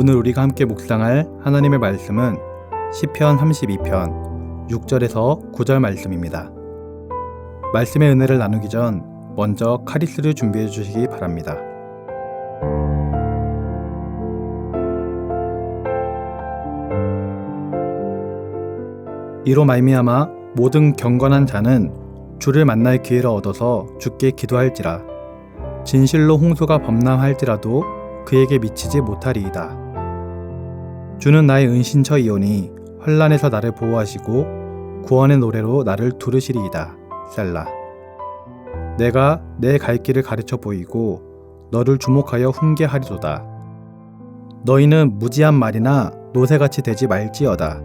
오늘 우리가 함께 묵상할 하나님의 말씀은 시편 32편 6절에서 9절 말씀입니다. 말씀의 은혜를 나누기 전 먼저 카리스를 준비해 주시기 바랍니다. 이로 말미암아 모든 경건한 자는 주를 만날 기회를 얻어서 주께 기도할지라. 진실로 홍수가 범람할지라도 그에게 미치지 못하리이다. 주는 나의 은신처이오니 환난에서 나를 보호하시고 구원의 노래로 나를 두르시리이다. 셀라. 내가 내 갈 길을 가르쳐 보이고 너를 주목하여 훈계하리로다. 너희는 무지한 말이나 노새같이 되지 말지어다.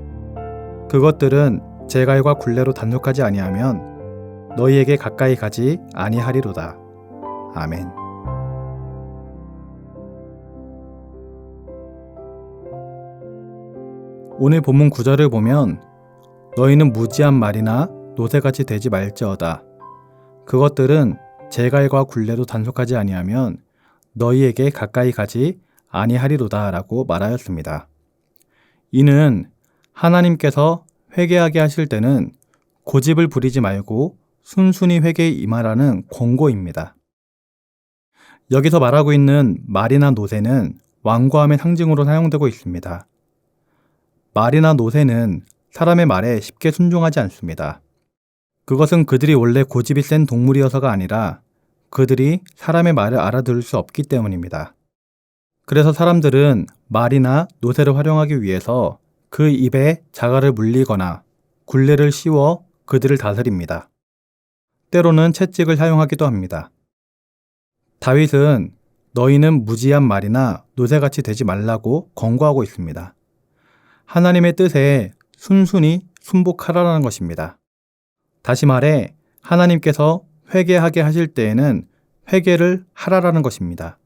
그것들은 제갈과 굴레로 단속하지 아니하면 너희에게 가까이 가지 아니하리로다. 아멘. 오늘 본문 9절을 보면 너희는 무지한 말이나 노새같이 되지 말지어다. 그것들은 제갈과 굴레로 단속하지 아니하면 너희에게 가까이 가지 아니하리로다 라고 말하였습니다. 이는 하나님께서 회개하게 하실 때는 고집을 부리지 말고 순순히 회개에 임하라는 권고입니다. 여기서 말하고 있는 말이나 노새는 완고함의 상징으로 사용되고 있습니다. 말이나 노새는 사람의 말에 쉽게 순종하지 않습니다. 그것은 그들이 원래 고집이 센 동물이어서가 아니라 그들이 사람의 말을 알아들을 수 없기 때문입니다. 그래서 사람들은 말이나 노새를 활용하기 위해서 그 입에 자갈을 물리거나 굴레를 씌워 그들을 다스립니다. 때로는 채찍을 사용하기도 합니다. 다윗은 너희는 무지한 말이나 노새같이 되지 말라고 권고하고 있습니다. 하나님의 뜻에 순순히 순복하라는 것입니다. 다시 말해 하나님께서 회개하게 하실 때에는 회개를 하라라는 것입니다.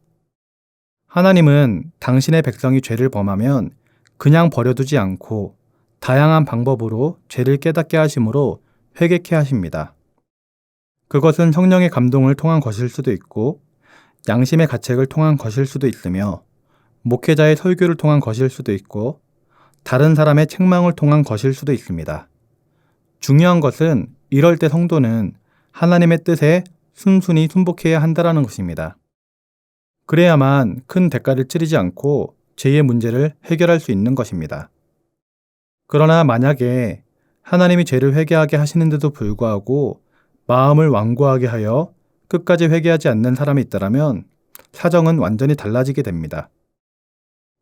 하나님은 당신의 백성이 죄를 범하면 그냥 버려두지 않고 다양한 방법으로 죄를 깨닫게 하심으로 회개케 하십니다. 그것은 성령의 감동을 통한 것일 수도 있고 양심의 가책을 통한 것일 수도 있으며 목회자의 설교를 통한 것일 수도 있고 다른 사람의 책망을 통한 것일 수도 있습니다. 중요한 것은 이럴 때 성도는 하나님의 뜻에 순순히 순복해야 한다는 것입니다. 그래야만 큰 대가를 치르지 않고 죄의 문제를 해결할 수 있는 것입니다. 그러나 만약에 하나님이 죄를 회개하게 하시는데도 불구하고 마음을 완고하게 하여 끝까지 회개하지 않는 사람이 있다면 사정은 완전히 달라지게 됩니다.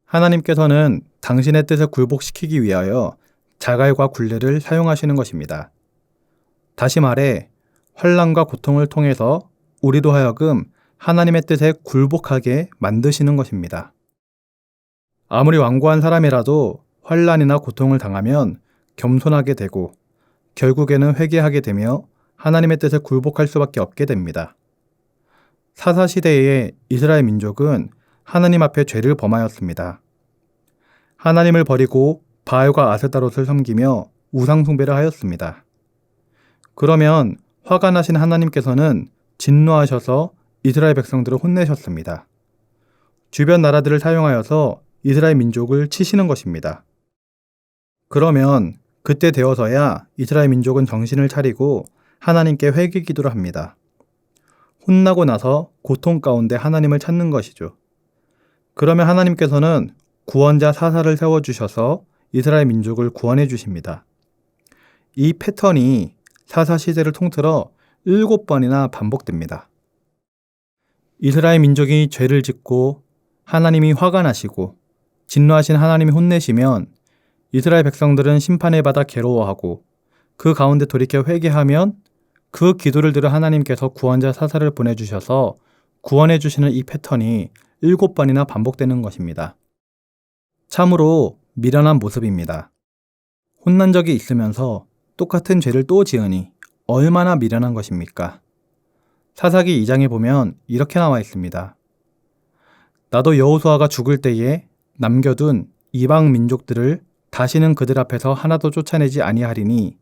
하나님께서는 당신의 뜻을 굴복시키기 위하여 자갈과 굴레를 사용하시는 것입니다. 다시 말해 환난과 고통을 통해서 우리로 하여금 하나님의 뜻에 굴복하게 만드시는 것입니다. 아무리 완고한 사람이라도 환난이나 고통을 당하면 겸손하게 되고 결국에는 회개하게 되며 하나님의 뜻에 굴복할 수밖에 없게 됩니다. 사사시대의 이스라엘 민족은 하나님 앞에 죄를 범하였습니다. 하나님을 버리고 바알과 아스타롯을 섬기며 우상 숭배를 하였습니다. 그러면 화가 나신 하나님께서는 진노하셔서 이스라엘 백성들을 혼내셨습니다. 주변 나라들을 사용하여서 이스라엘 민족을 치시는 것입니다. 그러면 그때 되어서야 이스라엘 민족은 정신을 차리고 하나님께 회개 기도를 합니다. 혼나고 나서 고통 가운데 하나님을 찾는 것이죠. 그러면 하나님께서는 구원자 사사를 세워주셔서 이스라엘 민족을 구원해 주십니다. 이 패턴이 사사 시대를 통틀어 7번이나 반복됩니다. 이스라엘 민족이 죄를 짓고 하나님이 화가 나시고 진노하신 하나님이 혼내시면 이스라엘 백성들은 심판을 받아 괴로워하고 그 가운데 돌이켜 회개하면 그 기도를 들어 하나님께서 구원자 사사를 보내주셔서 구원해 주시는 이 패턴이 7번이나 반복되는 것입니다. 참으로 미련한 모습입니다. 혼난 적이 있으면서 똑같은 죄를 또 지으니 얼마나 미련한 것입니까? 사사기 2장에 보면 이렇게 나와 있습니다. 나도 여호수아가 죽을 때에 남겨둔 이방 민족들을 다시는 그들 앞에서 하나도 쫓아내지 아니하리니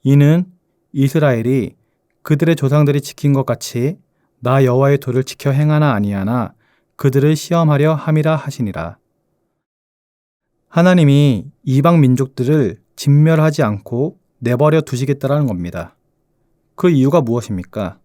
이는 이스라엘이 그들의 조상들이 지킨 것 같이 나 여호와의 도를 지켜 행하나 아니하나 그들을 시험하려 함이라 하시니라. 하나님이 이방 민족들을 진멸하지 않고 내버려 두시겠다라는 겁니다. 그 이유가 무엇입니까?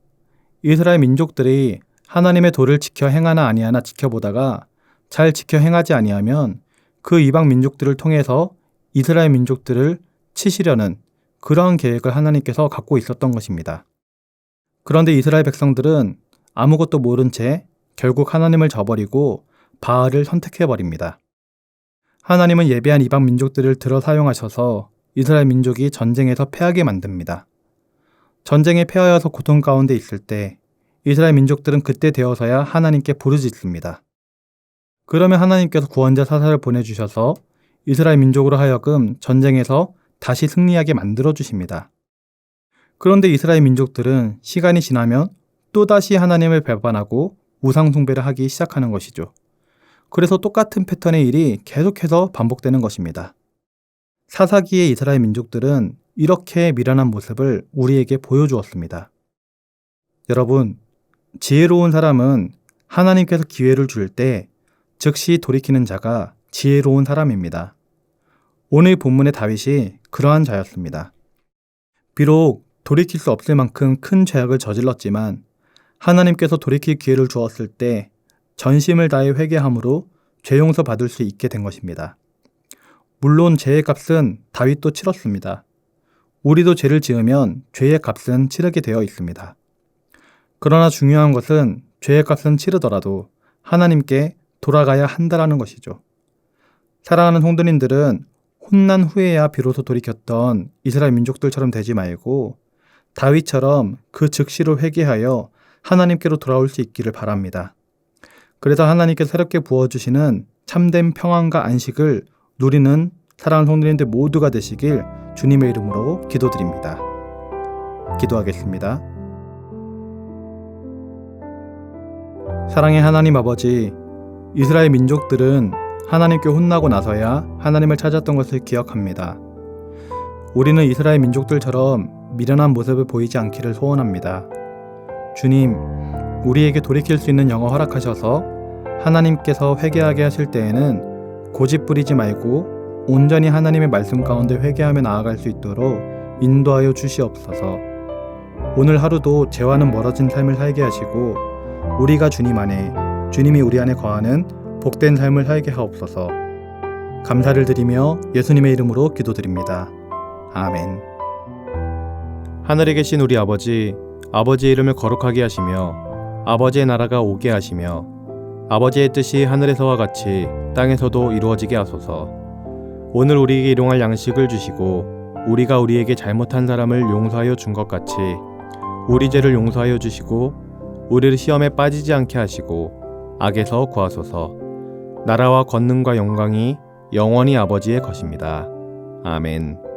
이스라엘 민족들이 하나님의 도를 지켜 행하나 아니하나 지켜보다가 잘 지켜 행하지 아니하면 그 이방 민족들을 통해서 이스라엘 민족들을 치시려는 그러한 계획을 하나님께서 갖고 있었던 것입니다. 그런데 이스라엘 백성들은 아무것도 모른 채 결국 하나님을 저버리고 바알을 선택해버립니다. 하나님은 예배한 이방 민족들을 들어 사용하셔서 이스라엘 민족이 전쟁에서 패하게 만듭니다. 전쟁에 패하여서 고통 가운데 있을 때 이스라엘 민족들은 그때 되어서야 하나님께 부르짖습니다. 그러면 하나님께서 구원자 사사를 보내주셔서 이스라엘 민족으로 하여금 전쟁에서 다시 승리하게 만들어주십니다. 그런데 이스라엘 민족들은 시간이 지나면 또다시 하나님을 배반하고 우상 숭배를 하기 시작하는 것이죠. 그래서 똑같은 패턴의 일이 계속해서 반복되는 것입니다. 사사기의 이스라엘 민족들은 이렇게 미련한 모습을 우리에게 보여주었습니다. 여러분, 지혜로운 사람은 하나님께서 기회를 줄 때 즉시 돌이키는 자가 지혜로운 사람입니다. 오늘 본문의 다윗이 그러한 자였습니다. 비록 돌이킬 수 없을 만큼 큰 죄악을 저질렀지만 하나님께서 돌이킬 기회를 주었을 때 전심을 다해 회개함으로 죄 용서 받을 수 있게 된 것입니다. 물론 죄의 값은 다윗도 치렀습니다. 우리도 죄를 지으면 죄의 값은 치르게 되어 있습니다. 그러나 중요한 것은 죄의 값은 치르더라도 하나님께 돌아가야 한다라는 것이죠. 사랑하는 성도님들은 혼난 후에야 비로소 돌이켰던 이스라엘 민족들처럼 되지 말고 다윗처럼 그 즉시로 회개하여 하나님께로 돌아올 수 있기를 바랍니다. 그래서 하나님께 새롭게 부어주시는 참된 평안과 안식을 누리는 사랑하는 성도님들 모두가 되시길 주님의 이름으로 기도드립니다. 기도하겠습니다. 사랑의 하나님 아버지, 이스라엘 민족들은 하나님께 혼나고 나서야 하나님을 찾았던 것을 기억합니다. 우리는 이스라엘 민족들처럼 미련한 모습을 보이지 않기를 소원합니다. 주님, 우리에게 돌이킬 수 있는 영어 허락하셔서 하나님께서 회개하게 하실 때에는 고집 부리지 말고 온전히 하나님의 말씀 가운데 회개하며 나아갈 수 있도록 인도하여 주시옵소서. 오늘 하루도 죄와는 멀어진 삶을 살게 하시고 우리가 주님 안에, 주님이 우리 안에 거하는 복된 삶을 살게 하옵소서. 감사를 드리며 예수님의 이름으로 기도드립니다. 아멘. 하늘에 계신 우리 아버지, 아버지의 이름을 거룩하게 하시며 아버지의 나라가 오게 하시며 아버지의 뜻이 하늘에서와 같이 땅에서도 이루어지게 하소서. 오늘 우리에게 일용할 양식을 주시고 우리가 우리에게 잘못한 사람을 용서하여 준 것 같이 우리 죄를 용서하여 주시고 우리를 시험에 빠지지 않게 하시고 악에서 구하소서. 나라와 권능과 영광이 영원히 아버지의 것입니다. 아멘.